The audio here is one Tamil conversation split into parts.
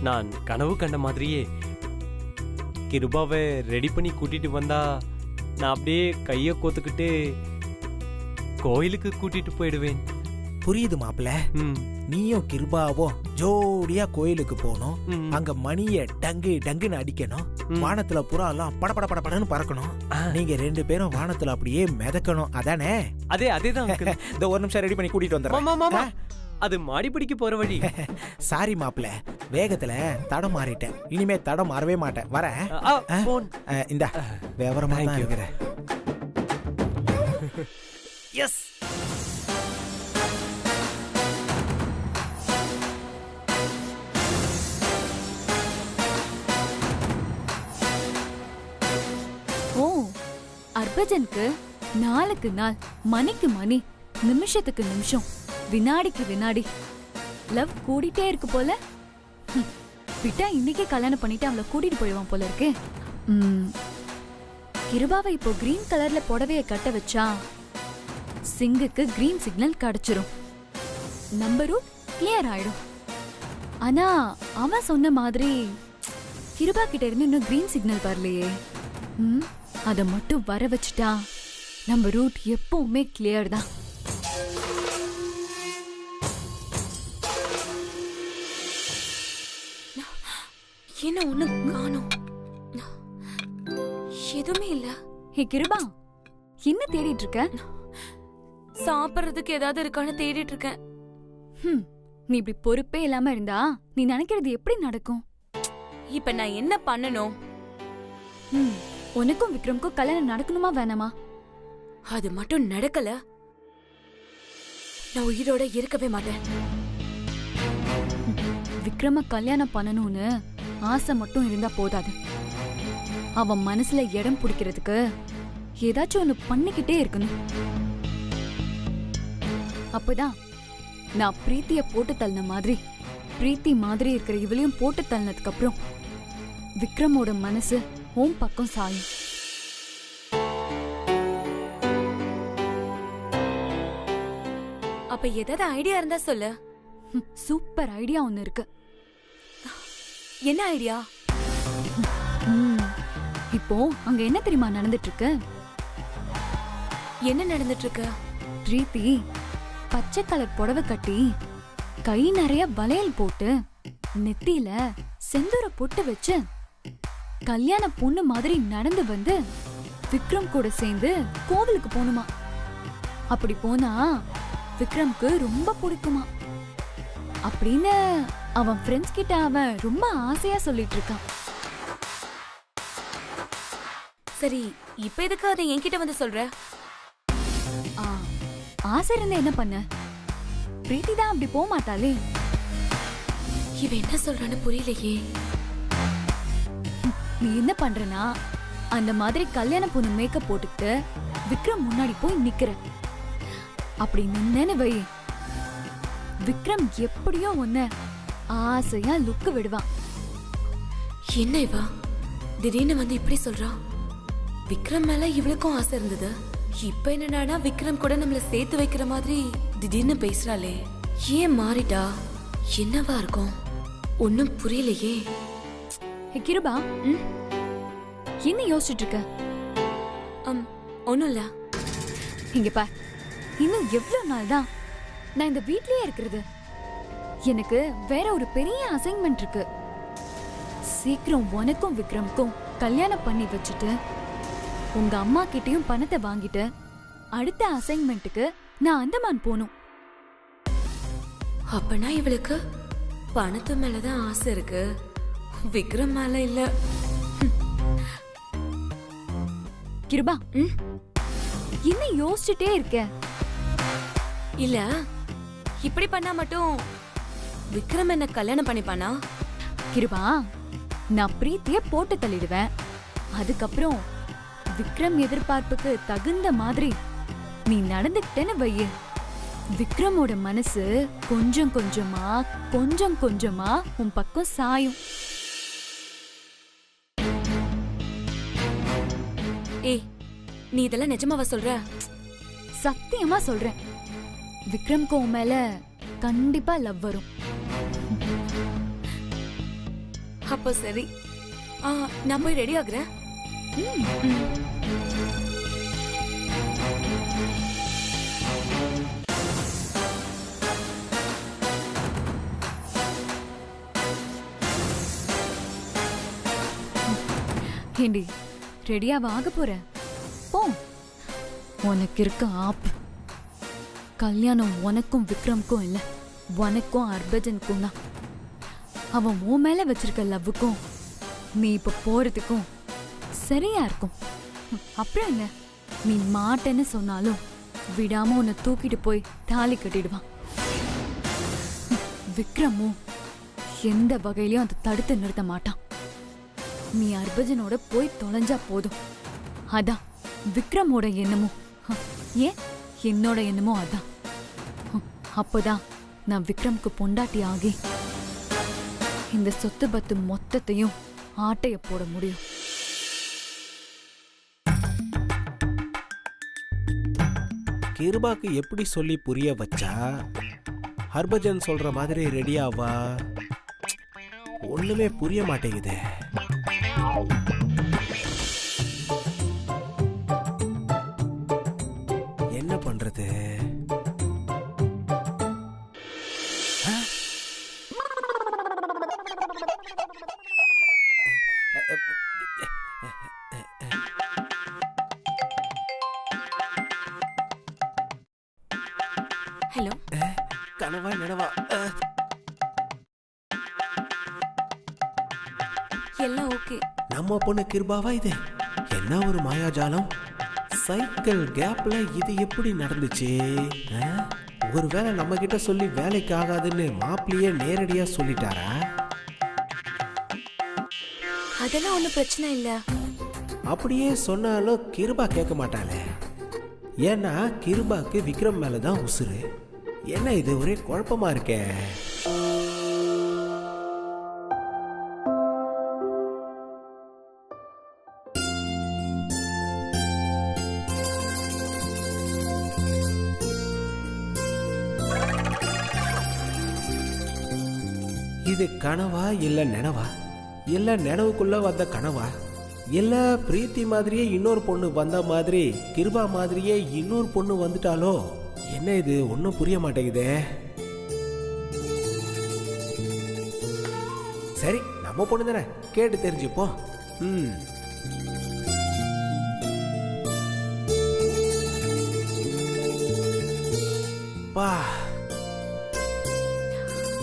நான் கனவு கண்ட மாதிரியே கிருபாவை ரெடி பண்ணி கூட்டிட்டு வந்தா நான் அப்படியே கையை கோத்துக்கிட்டு கோயிலுக்கு கூட்டிட்டு போயிடுவேன். புரியுது மாப்பிள்ள. நீயும் கிருபாவும் ஜோடியா கோயிலுக்கு போகணும். அங்க மணிய டங்கு டங்குன்னு அடிக்கணும். வானத்துல புறா எல்லாம் பட பட படன்னு பறக்கணும். நீங்க 2 பேரும் வானத்துல அப்படியே மிதக்கணும். அதானே? அதேதான். இந்த ஒரு நிமிஷம் ரெடி பண்ணி கூட்டிட்டு வந்துடுறேன். அது மாடிப்படிக்கு போற வழி. சாரி மாப்பிள்ள, வேகத்துல தடம் மாறிட்டேன். இனிமே தடம் மாறவே மாட்டேன். வரேன். இந்த விவரமா இருக்கிறேன். எஸ். ஓ, அர்பஜனுக்கு நாளுக்கு நாள், மணிக்கு மணி, நிமிஷத்துக்கு நிமிஷம், வினாடிக்கு வினாடி லவ் கூடிட்டே இருக்கு போல. விட்டா இன்னைக்கே கல்யாணம் பண்ணிட்டு அவளை கூட்டிட்டு போயிடுவான் போல இருக்கு. கிருபாவை இப்போ கிரீன் கலர்ல புடவைய கட்ட வச்சா சிங்குக்கு கிரீன் சிக்னல் கிடைச்சிரும். நம்பர் ரூட் கிளியர் ஆயிடும். ஆனா அவன் சொன்ன மாதிரி கிருபா கிட்ட இருந்து இன்னும் கிரீன் சிக்னல் வரலையே. அத மட்டும் வர வச்சுட்டா நம்ம ரூட் எப்பவுமே கிளியர் தான். என்ன ஒண்ணு காணோம்? எதுவுமே இல்ல. ஹே கிருபா, என்ன தேடிட்டு இருக்க? சாப்பிடுறதுக்கு ஏதாவது இருக்கான்னு தேடிட்டு இருக்கேன். நீ இப்படி பொறுப்பே இல்லாம இருந்தா நீ நினைக்கிறது எப்படி நடக்கும்? இப்ப நான் என்ன பண்ணணும்? உனக்கும் விக்ரம்க்கும் கல்யாணம் நடக்கணுமா வேணாமா? அது மட்டும் நடக்கல, நான் உயிரோட இருக்கவே மாட்டேன். விக்ரம கல்யாணம் பண்ணணும்னு ஆசை மட்டும் இருந்தா போதாது. அவன் மனசுல இடம் பிடிக்கிறதுக்கு ஏதாச்சும் ஒண்ணு பண்ணிக்கிட்டே இருக்கணும். அப்பதான் நான் பிரீத்திய போட்டு தள்ளின மாதிரி, பிரீத்தி மாதிரி இருக்கிற இவளையும் போட்டு தள்ளினதுக்கு அப்புறம் விக்ரமோட மனசு உன் பக்கம் சாயும். அப்ப ஏதாவது ஐடியா இருந்தா சொல்லு. சூப்பர் ஐடியா ஒண்ணு இருக்கு. என்ன ஐடியா? இப்போ அங்க என்ன தெரியுமா நடந்துட்டு இருக்கு? என்ன நடந்துட்டு இருக்கு? பிரீத்தி பச்சை கலர் புடவை கட்டி, கை நிறைய வளையல் போட்டு, நெத்தியில செந்தூர பொட்டு வச்சு, கல்யாண பொண்ணு மாதிரி நடந்து வந்து விக்ரம் கூட சேர்ந்து கோவிலுக்கு போணுமா. அப்படி போனா விக்ரம்க்கு ரொம்ப பிடிக்குமா அப்படின்னு அவன் ஃப்ரெண்ட்ஸ் கிட்ட அவன் ரொம்ப ஆசையா சொல்லிட்டு இருக்கான். சரி, இப்ப எதுக்கு அதை என்கிட்ட வந்து சொல்ற? ஆசை இருந்தா என்ன பண்ண? பிரீத்தி தான் அப்படி போக மாட்டாளே. இவ என்ன சொல்றான்னு புரியலையே. நீ என்ன பண்றனா, அந்த மாதிரி கல்யாண பொண்ணு மேக்கப் போட்டுக்கிட்டு விக்ரம் முன்னாடி போய் நிக்கிற. அப்படி நின்னு வை, விக்ரம் எப்படியோ ஒன்ன ஆசையா லுக்கு விடுவான். என்ன இவா திடீர்னு வந்து இப்படி சொல்றா? விக்ரம் மேல இவளுக்கும் ஆசை இருந்தது. இப்ப என்னன்னா விக்ரம் கூட நம்மள சேர்த்து வைக்கிற மாதிரி திடீர்னு பேசுறாளே. ஏன் மாறிட்டா? என்னவா இருக்கும்? ஒன்னும் புரியலையே. கிருபா, என்ன யோசிச்சுட்டு இருக்க? ஒண்ணும் இல்ல. இங்க பா, இன்னும் எவ்வளவு நாள் தான் நான் இந்த வீட்லயே இருக்கிறது? எனக்கு வேற ஒரு பெரிய அசைன்மெண்ட் இருக்கு. சீக்கிரம் உனக்கும் விக்ரம்க்கும் கல்யாணம் பண்ணி வச்சுட்டு உங்க அம்மா கிட்டயும் பணத்தை வாங்கிட்டு அடுத்த அசைன்மெண்ட்டுக்கு நான் அந்தமான் போனும். அப்பனா இவளுக்கு பணத்து மேலதான் ஆசை இருக்கு, விக்ரம் மேல இல்ல. கிருபா, என்ன யோசிச்சுட்டே இருக்க? இல்ல, இப்படி பண்ணா மட்டும் விக்ரம் என்ன கல்யாணம் பண்ணிப்பானா? கிருபா, நான் பிரீத்திய போட்டு தள்ளிடுவேன். அதுக்கப்புறம் விக்ரம் எதிர்பார்ப்புக்கு தகுந்த மாதிரி நீ நடந்துக்கிட்டேன்னு வைய, விக்ரமோட மனசு கொஞ்சம் கொஞ்சமா உன் பக்கம் சாயும். ஏய், நீ இதெல்லாம் நிஜமாவா சொல்ற? சத்தியமா சொல்றேன். விக்ரம்க்கு உன் மேல கண்டிப்பா லவ் வரும். அப்போ சரி. நான் போய் ரெடி ஆகுறேன். ஏண்டி ரெடியாவா ஆக போற? போ. உனக்கு இருக்க ஆப் கல்யாணம் உனக்கும் விக்ரம்க்கும் இல்ல, உனக்கும் ஹர்பஜனுக்கும் தான். அவன் உன் மேல வச்சிருக்க லவ்வுக்கும் நீ இப்ப போறதுக்கும் சரியா இருக்கும். அப்புறம் என்ன, நீ மாட்டேன்னு சொன்னாலும் விடாம உன்னை தூக்கிட்டு போய் தாலி கட்டிடுவான். விக்ரமும் எந்த வகையிலயும் அதை தடுத்து நிறுத்த மாட்டான். நீ ஹர்பஜனோட போய் தொலைஞ்சா போதும். அதான் விக்ரமோட எண்ணமும், ஏன் என்னோட எண்ணமும் அதான். அப்போதான் நான் விக்ரம்க்கு பொண்டாட்டி ஆகி இந்த சொத்து பத்து மொத்தத்தையும் ஆட்டைய போட முடியும். கிருபாக்கு எப்படி சொல்லி புரிய வச்சா ஹர்பஜன் சொல்ற மாதிரி ரெடியாவா? ஒண்ணுமே புரிய மாட்டேங்குதே. என்ன பண்றது? ஹலோ, கனவா நினவா? எல்லாம் ஓகே. நம்ம பொண்ணு கிருபாவா இது? என்ன ஒரு மாயாஜாலம்! சைக்கிள் கேப்ல இது எப்படி நடந்துச்சு? ஒருவேளை நம்ம கிட்ட சொல்லி வேலைக்கு ஆகாதுன்னு மாப்பிள்ளையே நேரடியா சொல்லிட்டாரா? அதெல்லாம் ஒண்ணும் பிரச்சனை இல்ல. அப்படியே சொன்னாலும் கிருபா கேட்க மாட்டாளே. ஏன்னா கிருபாக்கு விக்ரம் மேலதான் உசுறு. என்ன இது ஒரே குழப்பமா இருக்கே. இது கனவா இல்ல நினவா? இல்ல நினவுக்குள்ள வந்த கனவா? இல்ல பிரீத்தி மாதிரியே இன்னொரு பொண்ணு வந்த மாதிரி கிருபா மாதிரியே இன்னொரு பொண்ணு வந்துட்டாலோ? என்ன இது ஒன்னும் புரிய மாட்டேங்குதே. சரி, நம்ம பொண்ணு தானே, கேட்டு தெரிஞ்சுப்போம். பா,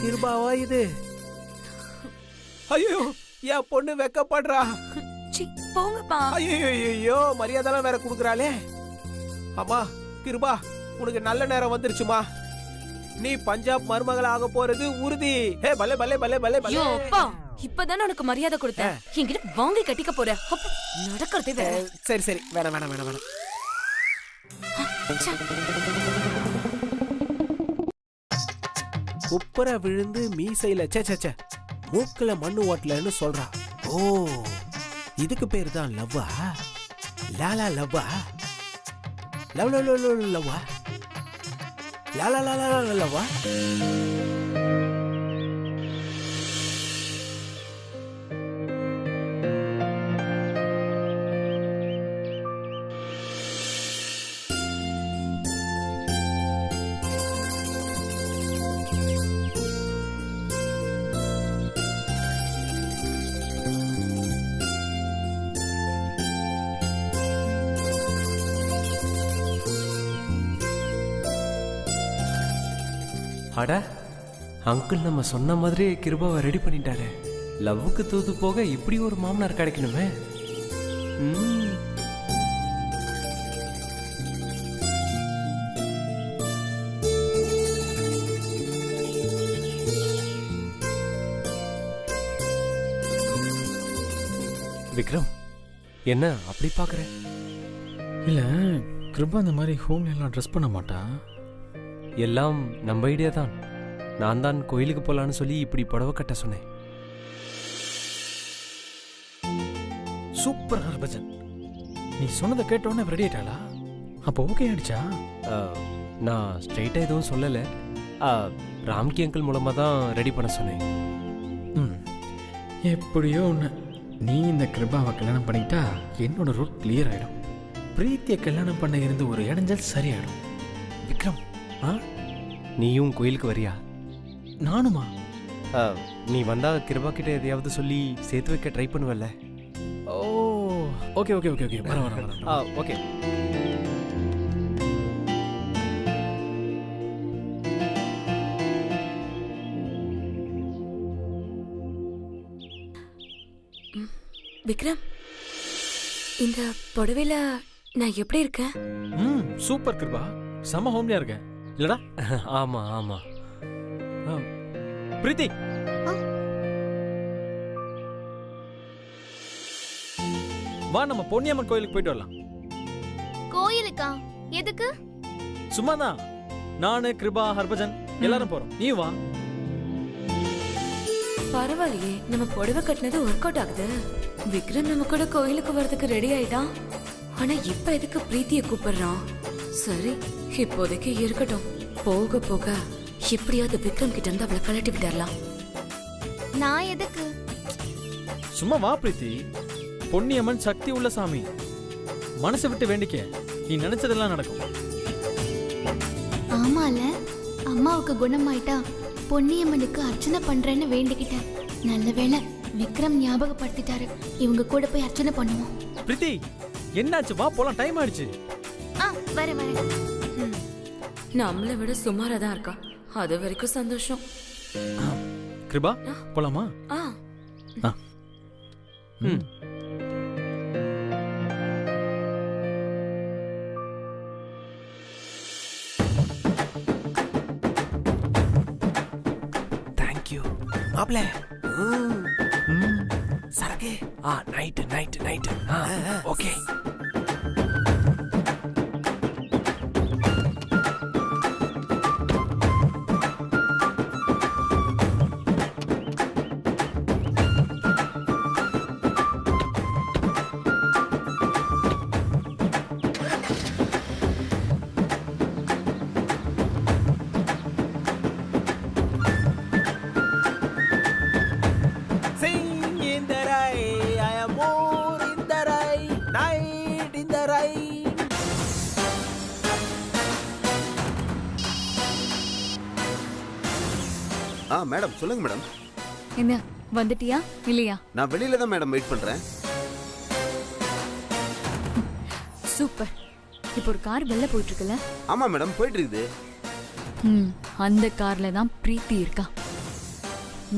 கிருபாவா இது? ஐயோ, என் பொண்ணு வெக்கப்படுறா. போங்கப்பா. ஐயோ, மரியாதைலாம் வேற குடுக்கறாளே. அம்மா கிருபா, உனக்கு நல்ல நேரம் வந்துருச்சுமா. நீ பஞ்சாப் மருமகள் ஆக போறது உறுதி. ஹே பலே பலே பலே பலே பலே. ஐயோ அப்பா, இப்பதானே உனக்கு மரியாதை கொடுத்தேன். என்கிட்ட வாங்கி கட்டிக்க போற. நடக்கிறதே வேற. சரி சரி, வேணாம் வேணாம் வேணாம் வேணாம். குப்புற விழுந்து மீசையில சே மூக்குல மண்ணு ஓட்டலன்னு சொல்றா. ஓ, இதுக்கு பேரு தான் லவ்வா? லாலா லவ்வா? லவ் லவ் லவ் லவ் லவ்வா? லாலா லாலா லவ்வா? அட, அங்கிள் நம்ம சொன்ன மாதிரி கிருபாவை ரெடி பண்ணிட்டாரு. லவ்வுக்கு தூது போக இப்படி ஒரு மாமனார் கிடைக்கணுமே. விக்ரம், என்ன அப்படி பாக்குற? இல்ல, கிருபா இந்த மாதிரி ஹோம்ல எல்லாம் ட்ரெஸ் பண்ண மாட்டா. எல்லாம் நம்ம ஐடியா தான். நான் தான் கோயிலுக்கு போலான்னு சொல்லி இப்படி புடவை கட்ட சொன்னேன். சூப்பர் ஹர்பஜன், நீ சொன்னதை கேட்டோன்னே ரெடி ஆயிட்டாளா? அப்போ ஓகே ஆயிடுச்சா? நான் ஸ்ட்ரெயிட்டா எதுவும் சொல்லலை. ராம்கி அங்கிள் மூலமா தான் ரெடி பண்ண சொன்னேன். எப்படியோ ஒன்று, நீ இந்த கிருபாவை கல்யாணம் பண்ணிக்கிட்டா என்னோட ரூட் கிளியர் ஆகிடும். பிரீத்தியை கல்யாணம் பண்ண இருந்து ஒரு இடைஞ்சல் சரியாயிடும். விக்ரம், ஆ நீயும் கோயிலுக்கு வரியா? நானுமா? நீ வந்தா கிருபா கிட்ட எதையாவது சொல்லி சேர்த்து வைக்க ட்ரை பண்ணுவல்ல? ஓ ஓகே ஓகே ஓகே ஓகே, வர ஓகே. விக்ரம், இந்த புடவையில நான் எப்படி இருக்கேன்? சூப்பர் கிருபா, செம ஹோம்லியா இருக்கேன் இல்லடா? ஆமா ஆமா. பிரீத்தி, வா நம்ம பொன்னியம்மன் கோயிலுக்கு போயிட்டு வரலாம். கோயிலுக்கா? எதுக்கு? சும்மா தான், நானு கிருபா ஹர்பஜன் எல்லாரும் போறோம், நீ வா. பரவாயில்லையே, நம்ம புடவை கட்டினது ஒர்க் அவுட் ஆகுது. விக்ரம் நம்ம கூட கோயிலுக்கு வரதுக்கு ரெடி ஆயிட்டான். ஆனா இப்ப எதுக்கு பிரீத்திய கூப்பிடுறான்? சரி, இப்போதைக்கு இருக்கட்டும். போக போக எப்படியாவது விக்ரம் கிட்ட இருந்து அவளை கலட்டி விடலாம். நான் எதுக்கு? சும்மா வா பிரீத்தி, பொன்னியம்மன் சக்தி உள்ள சாமி, மனசை விட்டு வேண்டிக்க, நீ நினைச்சதெல்லாம் நடக்கும். ஆமால, அம்மாவுக்கு குணமாயிட்டா பொன்னியம்மனுக்கு அர்ச்சனை பண்றேன்னு வேண்டிக்கிட்டேன். நல்ல வேளை விக்ரம் ஞாபகப்படுத்திட்டாரு. இவங்க கூட போய் அர்ச்சனை பண்ணுவோம். பிரீத்தி, என்னாச்சு? வா போலாம், டைம் ஆயிடுச்சு. வரேன். நம்மளை விட சுமாரா தான் இருக்கா, அது வரைக்கும் சந்தோஷம். கிருபா போலாமா? தேங்க்யூ மாப்ள. சரக்கு. நைட்டு. ஓகே. மேடம் சொல்லுங்க மேடம். என்ன, வந்துட்டியா இல்லையா? நான் வெளியில தான் மேடம் வெயிட் பண்றேன். சூப்பர். இப்போ ஒரு கார் வெளில போயிட்டு இருக்குல்ல? ஆமா மேடம், போயிட்டு இருக்குது. அந்த கார்ல தான் பிரீத்தி இருக்கா.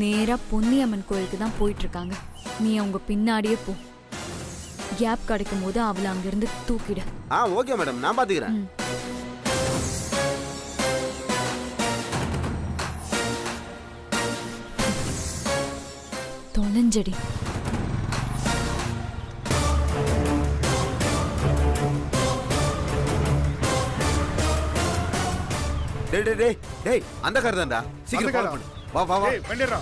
நேரா பொன்னியம்மன் கோயிலுக்கு தான் போயிட்டு இருக்காங்க. நீ அவங்க பின்னாடியே போ. கேப் கிடைக்கும் போது அவளை அங்கிருந்து தூக்கிடு. ஓகே மேடம், நான் பாத்துக்கிறேன். தொலைஞ்சடி. டேய் அந்த கார் தான்டா, சீக்கிரம் கால் பண்ணு. வா பண்ணிடுறா.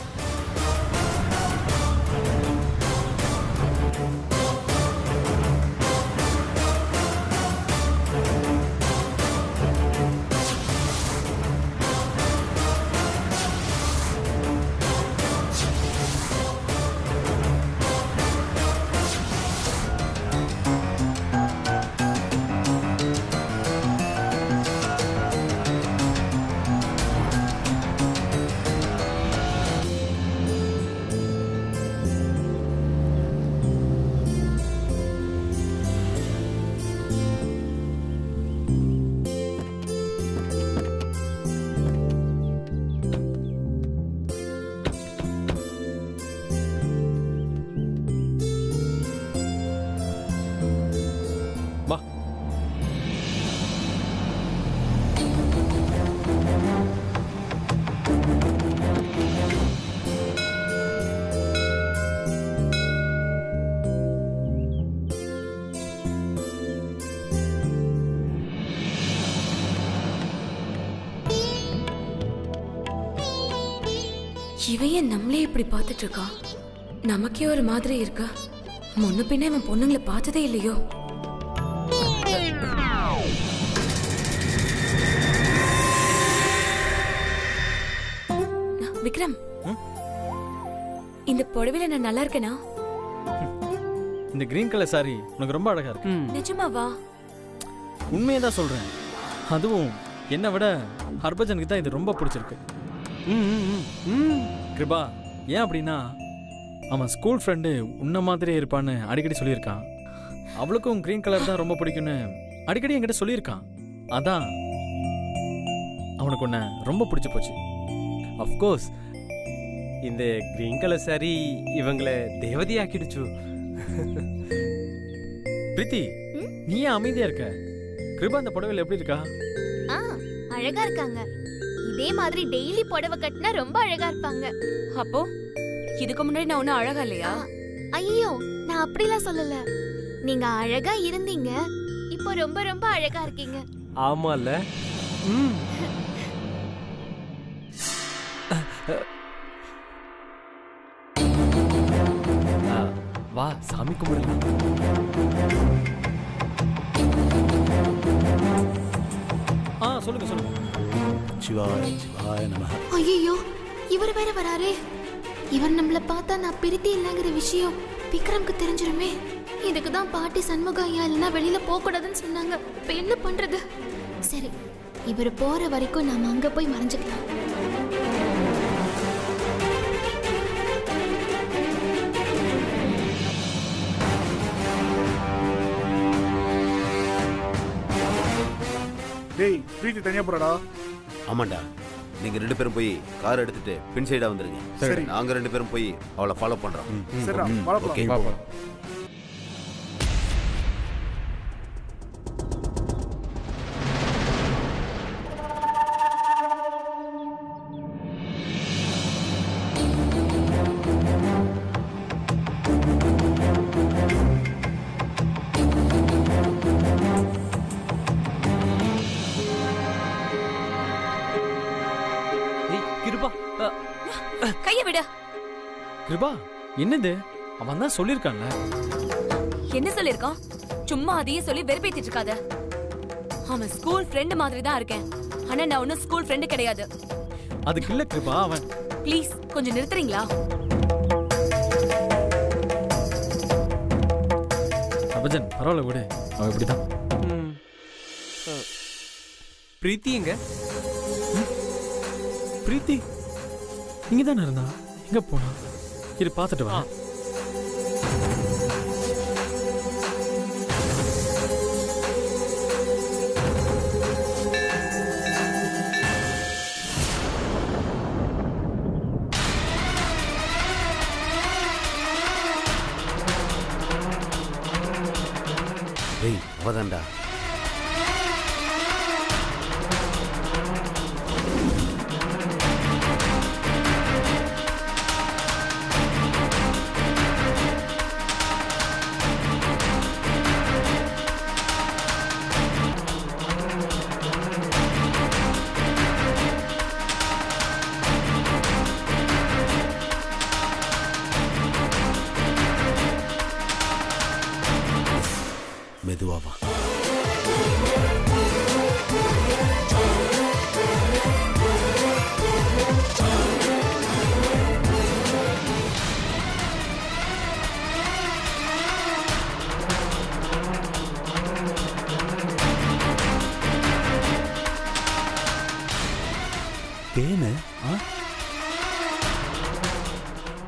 இவைய நம்மளே இப்படி பார்த்துட்டு இருக்கா. நமக்கே ஒரு மாதிரி இருக்கா. முன்ன பின்ன இவன் பொண்ணுங்களை பார்த்ததே இல்லையோ. விக்ரம், இந்த புடவையில நான் நல்லா இருக்கேனா? இந்த கிரீன் கலர் சாரி உனக்கு ரொம்ப அழகா இருக்கு. நிஜமாவா? உண்மையை தான் சொல்றேன். அதுவும் என்னை விட ஹர்பஜனுக்கு தான் இது ரொம்ப பிடிச்சிருக்கு. கிருபா, ஏன் அப்படின்னா அவன் ஸ்கூல் ஃப்ரெண்டு உன்ன மாதிரியே இருப்பான்னு அடிக்கடி சொல்லியிருக்கான். அவளுக்கும் கிரீன் கலர் தான் ரொம்ப பிடிக்கும்னு அடிக்கடி என்கிட்ட சொல்லியிருக்கான். அதான் அவனுக்கு உன்னை ரொம்ப பிடிச்சி போச்சு. அஃப்கோர்ஸ் இந்த கிரீன் கலர் சாரி இவங்களை தேவதையாக்கிடுச்சு. பிரீத்தி, நீ ஏன் அமைதியா இருக்க? கிருபா அந்த புடவையில் எப்படி இருக்கா? அழகா இருக்காங்க. இதே மாதிரி டெய்லி புடவை கட்டினா ரொம்ப அழகா இருப்பாங்க. அப்போ இதுக்கு முன்னாடி நான் ஒன்னும் அழகா இல்லையா? ஐயோ, நான் அப்படிலாம் சொல்லல. நீங்க அழகா இருந்தீங்க, இப்போ ரொம்ப ரொம்ப அழகா இருக்கீங்க. ஆமால. வா சாமி கும்பிடலாம். சொல்லுங்க சொல்லுங்க. சிவாய சிவாய நமஹ. ஐயோ, இவர் வேற வராரே. இவர் நம்மள பார்த்தா நான் பிரித்தி இல்லைங்கிற விஷயம் விக்ரம்க்கு தெரிஞ்சிருமே. இதுக்கு தான் பாட்டி சண்முகம் ஐயா இல்லைன்னா வெளியில போக கூடாதுன்னு சொன்னாங்க. இப்ப என்ன பண்றது? சரி, இவர் போற வரைக்கும் நாம அங்க போய் மறைஞ்சுக்கலாம். டேய், பிரீத்தி தனியா போறடா. ஆமாண்டா, நீங்க 2 பேரும் போய் கார் எடுத்துட்டு பின் சைடா வந்துருங்க. சரி. நாங்க 2 பேரும் போய் அவளை ஃபாலோ பண்றோம். சரிடா, ஃபாலோ ஓகே. பண்ணலாம். கிருபா, கைய விடு. கிருபா, என்னது? அவன் தான் சொல்லியிருக்கான்ல. என்ன சொல்லிருக்கான்? சும்மா அதையே சொல்லி வெறுப்பேத்திட்டு இருக்காத. அவன் ஸ்கூல் ஃப்ரெண்ட் மாதிரி தான் இருக்கேன். ஆனா நான் ஒன்னும் ஸ்கூல் ஃப்ரெண்ட் கிடையாது. அதுக்கு இல்ல கிருபா, அவன். ப்ளீஸ் கொஞ்சம் நிறுத்துறீங்களா? அபஜன், பரவாயில்ல விடு, அவன் இப்படிதான். பிரீத்தி எங்க? பிரீத்தி இங்க தானே இருந்தா, எங்க போனா? இது பார்த்துட்டு வா. டேய், அவதான்டா. மெதுவாவா. தேனு,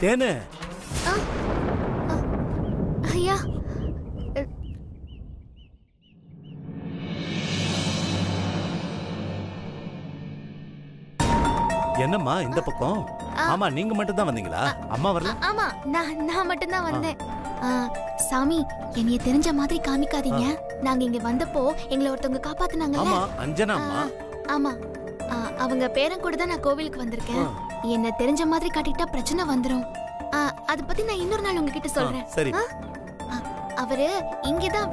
தேனு. ஐயா, என்னம்மா இந்த பக்கம்? ஆமா, நீங்க மட்டும் தான் வந்தீங்களா? அம்மா வரல? ஆமா, நான் மட்டும் தான் வந்தேன். சாமி, என்னைய தெரிஞ்ச மாதிரி காமிக்காதீங்க. நாங்க இங்க வந்தப்போ எங்களை ஒருத்தவங்க காப்பாத்துனாங்கல்ல. ஆமா, அஞ்சனா அம்மா. ஆமா, அவங்க பேரன் கூட தான் நான் கோவிலுக்கு வந்திருக்கேன். என்ன தெரிஞ்ச மாதிரி காட்டிட்டா பிரச்சனை வந்துரும். அத பத்தி நான் இன்னொரு நாள் உங்ககிட்ட சொல்றேன். சரி. அவரு இங்கதான்